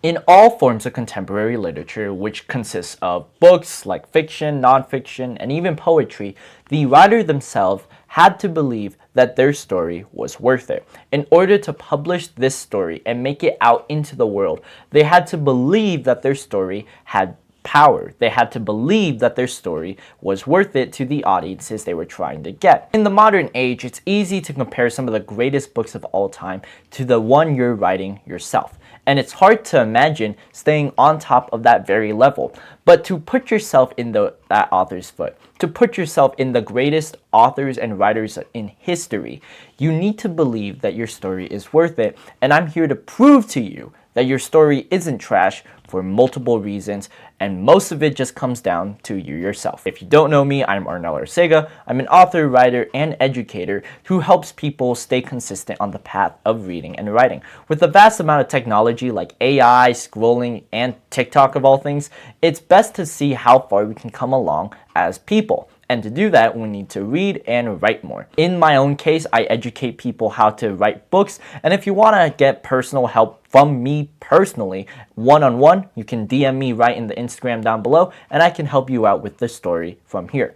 In all forms of contemporary literature, which consists of books like fiction, nonfiction, and even poetry, the writer themselves had to believe that their story was worth it. In order to publish this story and make it out into the world, they had to believe that their story had power. They had to believe that their story was worth it to the audiences they were trying to get. In the modern age, it's easy to compare some of the greatest books of all time to the one you're writing yourself. And it's hard to imagine staying on top of that very level. But to put yourself in that author's foot, to put yourself in the greatest authors and writers in history, you need to believe that your story is worth it. And I'm here to prove to you that your story isn't trash for multiple reasons, and most of it just comes down to you yourself. If you don't know me, I'm Arnel Arcega. I'm an author, writer, and educator who helps people stay consistent on the path of reading and writing. With the vast amount of technology like AI, scrolling, and TikTok of all things, it's best to see how far we can come along as people. And to do that, we need to read and write more. In my own case, I educate people how to write books. And if you want to get personal help from me personally, one-on-one, you can DM me right in the Instagram down below, and I can help you out with the story from here.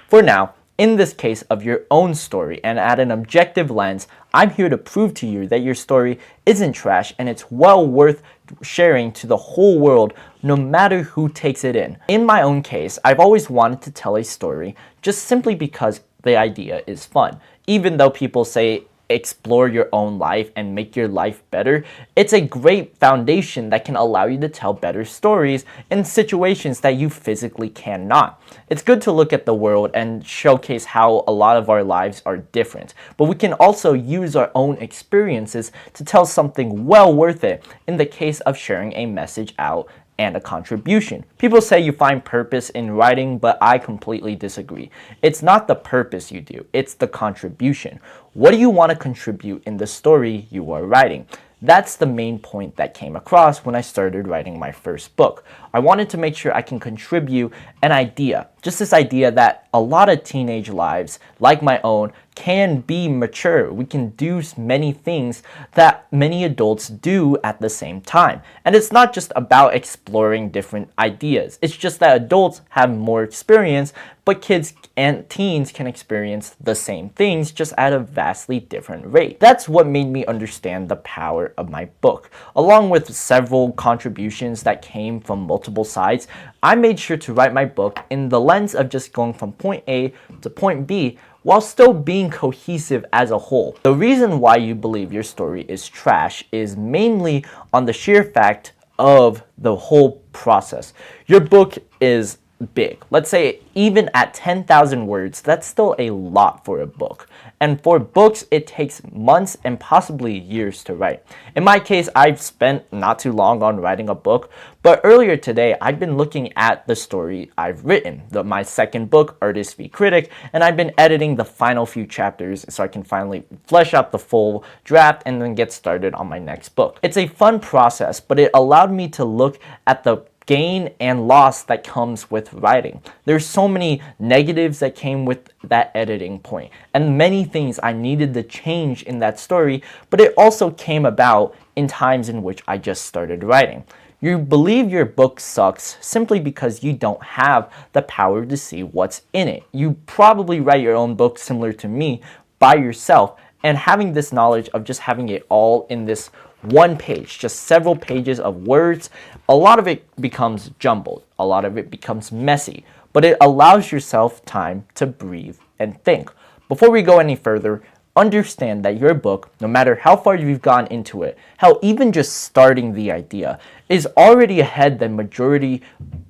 For now, in this case of your own story and at an objective lens, I'm here to prove to you that your story isn't trash and it's well worth sharing to the whole world, no matter who takes it in. In my own case, I've always wanted to tell a story just simply because the idea is fun. Even though people say explore your own life and make your life better, it's a great foundation that can allow you to tell better stories in situations that you physically cannot. It's good to look at the world and showcase how a lot of our lives are different, but we can also use our own experiences to tell something well worth it in the case of sharing a message out and a contribution. People say you find purpose in writing, but I completely disagree. It's not the purpose you do, it's the contribution. What do you want to contribute in the story you are writing? That's the main point that came across when I started writing my first book. I wanted to make sure I can contribute an idea, just this idea that a lot of teenage lives, like my own, can be mature. We can do many things that many adults do at the same time. And it's not just about exploring different ideas. It's just that adults have more experience, but kids and teens can experience the same things just at a vastly different rate. That's what made me understand the power of my book. Along with several contributions that came from multiple sides, I made sure to write my book in the lens of just going from point A to point B while still being cohesive as a whole. The reason why you believe your story is trash is mainly on the sheer fact of the whole process. Your book is big. Let's say even at 10,000 words, that's still a lot for a book. And for books, it takes months and possibly years to write. In my case, I've spent not too long on writing a book, but earlier today, I've been looking at the story I've written, my second book, Artist v Critic, and I've been editing the final few chapters so I can finally flesh out the full draft and then get started on my next book. It's a fun process, but it allowed me to look at the gain and loss that comes with writing. There's so many negatives that came with that editing point, and many things I needed to change in that story, but it also came about in times in which I just started writing. You believe your book sucks simply because you don't have the power to see what's in it. You probably write your own book similar to me by yourself, and having this knowledge of just having it all in this one page, just several pages of words, a lot of it becomes jumbled, a lot of it becomes messy, but it allows yourself time to breathe and think. Before we go any further, understand that your book, no matter how far you've gone into it, how even just starting the idea, is already ahead than majority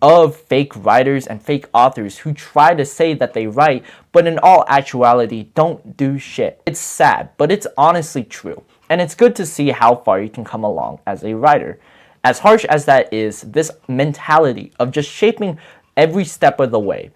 of fake writers and fake authors who try to say that they write, but in all actuality don't do shit. It's sad, but it's honestly true. And it's good to see how far you can come along as a writer. As harsh as that is, this mentality of just shaping every step of the way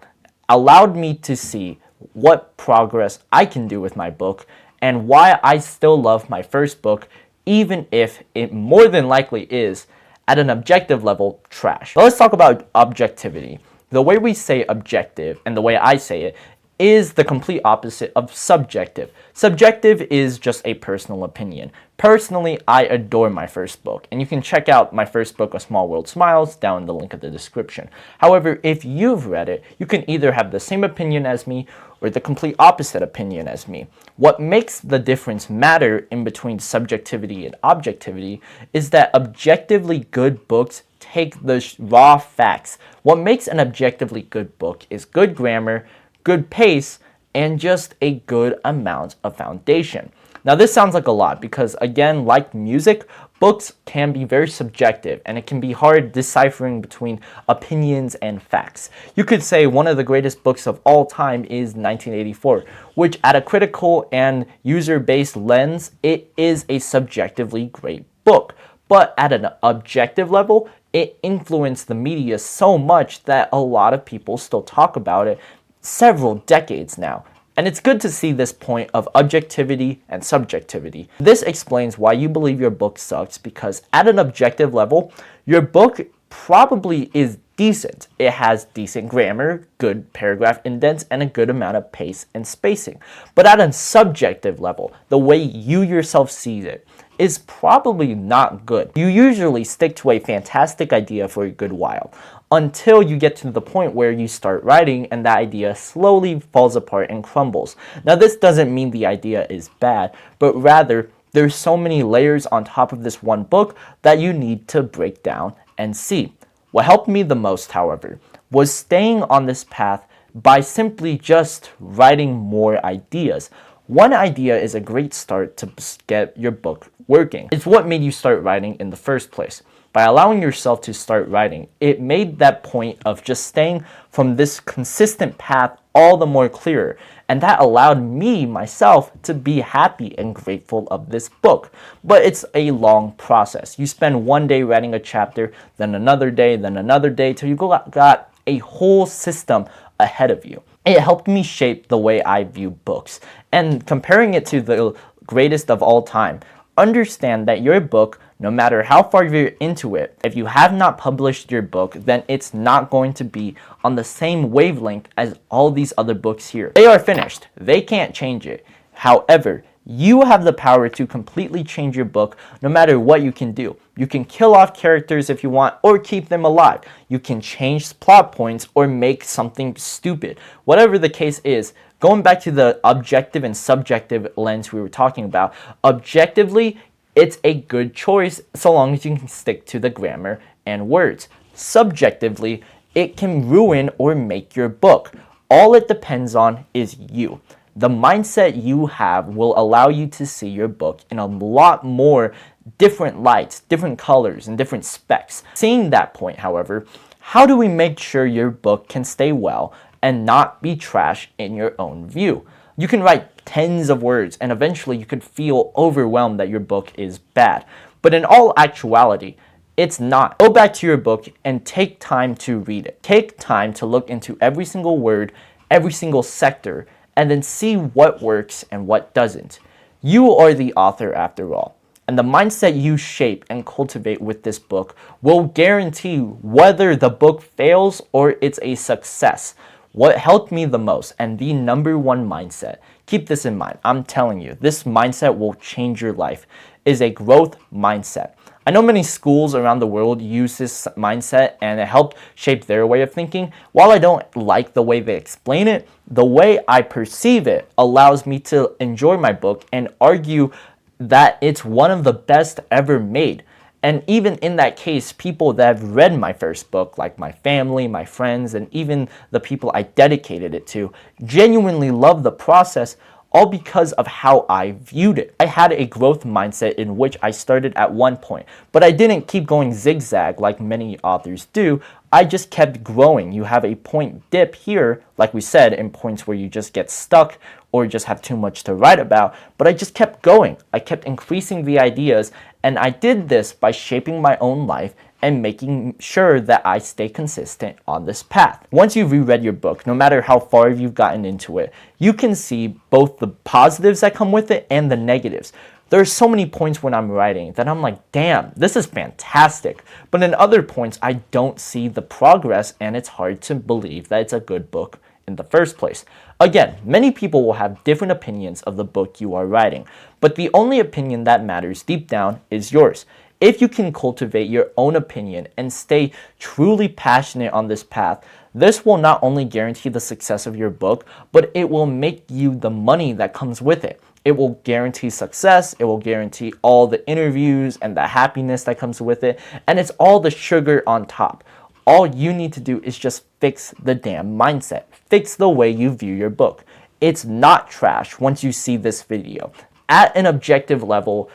allowed me to see what progress I can do with my book and why I still love my first book, even if it more than likely is, at an objective level, trash. But let's talk about objectivity. The way we say objective and the way I say it is the complete opposite of subjective. Subjective is just a personal opinion. Personally, I adore my first book, and you can check out my first book, A Small World Smiles, down in the link in the description. However, if you've read it, you can either have the same opinion as me or the complete opposite opinion as me. What makes the difference matter in between subjectivity and objectivity is that objectively good books take the raw facts. What makes an objectively good book is good grammar, good pace, and just a good amount of foundation. Now this sounds like a lot because, again, like music, books can be very subjective and it can be hard deciphering between opinions and facts. You could say one of the greatest books of all time is 1984, which at a critical and user-based lens, it is a subjectively great book. But at an objective level, it influenced the media so much that a lot of people still talk about it several decades now. And it's good to see this point of objectivity and subjectivity. This explains why you believe your book sucks, because at an objective level, your book probably is decent. It has decent grammar, good paragraph indents, and a good amount of pace and spacing. But at a subjective level, the way you yourself see it is probably not good. You usually stick to a fantastic idea for a good while, until you get to the point where you start writing and that idea slowly falls apart and crumbles. Now this doesn't mean the idea is bad, but rather there's so many layers on top of this one book that you need to break down and see. What helped me the most, however, was staying on this path by simply just writing more ideas. One idea is a great start to get your book working. It's what made you start writing in the first place. By allowing yourself to start writing, it made that point of just staying from this consistent path all the more clearer. And that allowed me, myself, to be happy and grateful of this book. But it's a long process. You spend one day writing a chapter, then another day, till you got a whole system ahead of you. It helped me shape the way I view books. And comparing it to the greatest of all time, understand that your book, no matter how far you're into it, if you have not published your book, then it's not going to be on the same wavelength as all these other books here. They are finished. They can't change it. However, you have the power to completely change your book no matter what you can do. You can kill off characters if you want or keep them alive. You can change plot points or make something stupid. Whatever the case is, going back to the objective and subjective lens we were talking about, objectively, it's a good choice so long as you can stick to the grammar and words. Subjectively, it can ruin or make your book. All it depends on is you. The mindset you have will allow you to see your book in a lot more different lights, different colors, and different specs. Seeing that point, however, how do we make sure your book can stay well and not be trash in your own view? You can write tens of words and eventually you could feel overwhelmed that your book is bad. But in all actuality, it's not. Go back to your book and take time to read it. Take time to look into every single word, every single sector, and then see what works and what doesn't. You are the author after all. And the mindset you shape and cultivate with this book will guarantee whether the book fails or it's a success. What helped me the most and the number one mindset, keep this in mind, I'm telling you, this mindset will change your life, is a growth mindset. I know many schools around the world use this mindset and it helped shape their way of thinking. While I don't like the way they explain it, the way I perceive it allows me to enjoy my book and argue that it's one of the best ever made. And even in that case, people that have read my first book, like my family, my friends, and even the people I dedicated it to, genuinely love the process, all because of how I viewed it. I had a growth mindset in which I started at one point, but I didn't keep going zigzag like many authors do. I just kept growing. You have a point dip here, like we said, in points where you just get stuck or just have too much to write about, but I just kept going. I kept increasing the ideas, and I did this by shaping my own life and making sure that I stay consistent on this path. Once you've reread your book, no matter how far you've gotten into it, you can see both the positives that come with it and the negatives. There are so many points when I'm writing that I'm like, damn, this is fantastic. But in other points, I don't see the progress and it's hard to believe that it's a good book in the first place. Again, many people will have different opinions of the book you are writing, but the only opinion that matters deep down is yours. If you can cultivate your own opinion and stay truly passionate on this path, this will not only guarantee the success of your book, but it will make you the money that comes with it. It will guarantee success, it will guarantee all the interviews and the happiness that comes with it, and it's all the sugar on top. All you need to do is just fix the damn mindset. Fix the way you view your book. It's not trash once you see this video. At an objective level,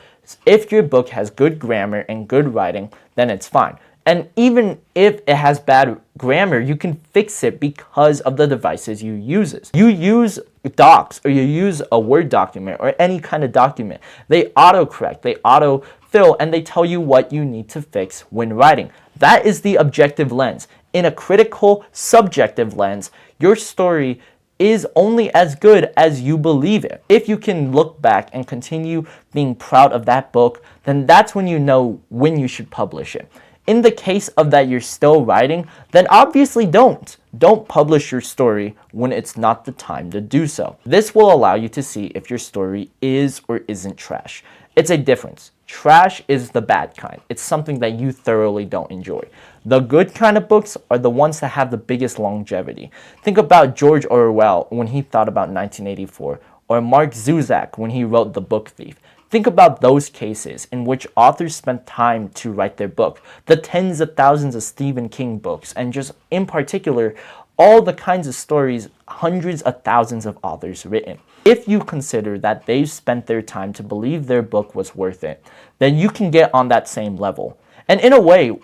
if your book has good grammar and good writing, then it's fine. And even if it has bad grammar, you can fix it because of the devices you use. You use docs, or you use a Word document or any kind of document. They autocorrect, they autofill, and they tell you what you need to fix when writing. That is the objective lens. In a critical, subjective lens, your story is only as good as you believe it. If you can look back and continue being proud of that book, then that's when you know when you should publish it. In the case of that you're still writing, then obviously don't. Don't publish your story when it's not the time to do so. This will allow you to see if your story is or isn't trash. It's a difference. Trash is the bad kind. It's something that you thoroughly don't enjoy. The good kind of books are the ones that have the biggest longevity. Think about George Orwell when he thought about 1984, or Mark Zuzak when he wrote The Book Thief. Think about those cases in which authors spent time to write their book, the tens of thousands of Stephen King books, and just in particular, all the kinds of stories hundreds of thousands of authors written. If you consider that they've spent their time to believe their book was worth it, then you can get on that same level. And in a way,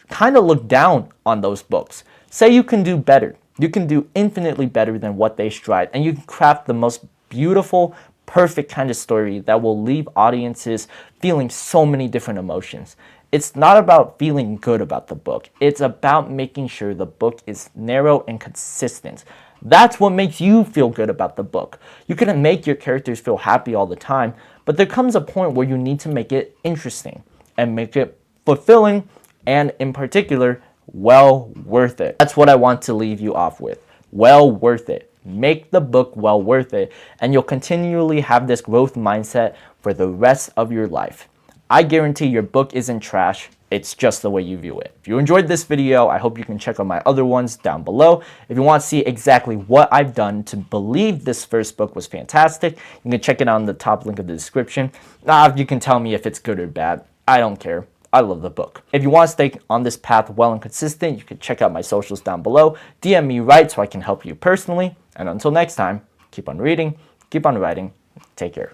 kind of look down on those books. Say you can do better. You can do infinitely better than what they strive, and you can craft the most beautiful, perfect kind of story that will leave audiences feeling so many different emotions. It's not about feeling good about the book. It's about making sure the book is narrow and consistent. That's what makes you feel good about the book. You can make your characters feel happy all the time, but there comes a point where you need to make it interesting and make it fulfilling and, in particular, well worth it. That's what I want to leave you off with. Well worth it. Make the book well worth it, and you'll continually have this growth mindset for the rest of your life. I guarantee your book isn't trash. It's just the way you view it. If you enjoyed this video, I hope you can check out my other ones down below. If you want to see exactly what I've done to believe this first book was fantastic, you can check it out in the top link of the description. You can tell me if it's good or bad. I don't care. I love the book. If you want to stay on this path well and consistent, you can check out my socials down below. DM me right so I can help you personally. And until next time, keep on reading, keep on writing. Take care.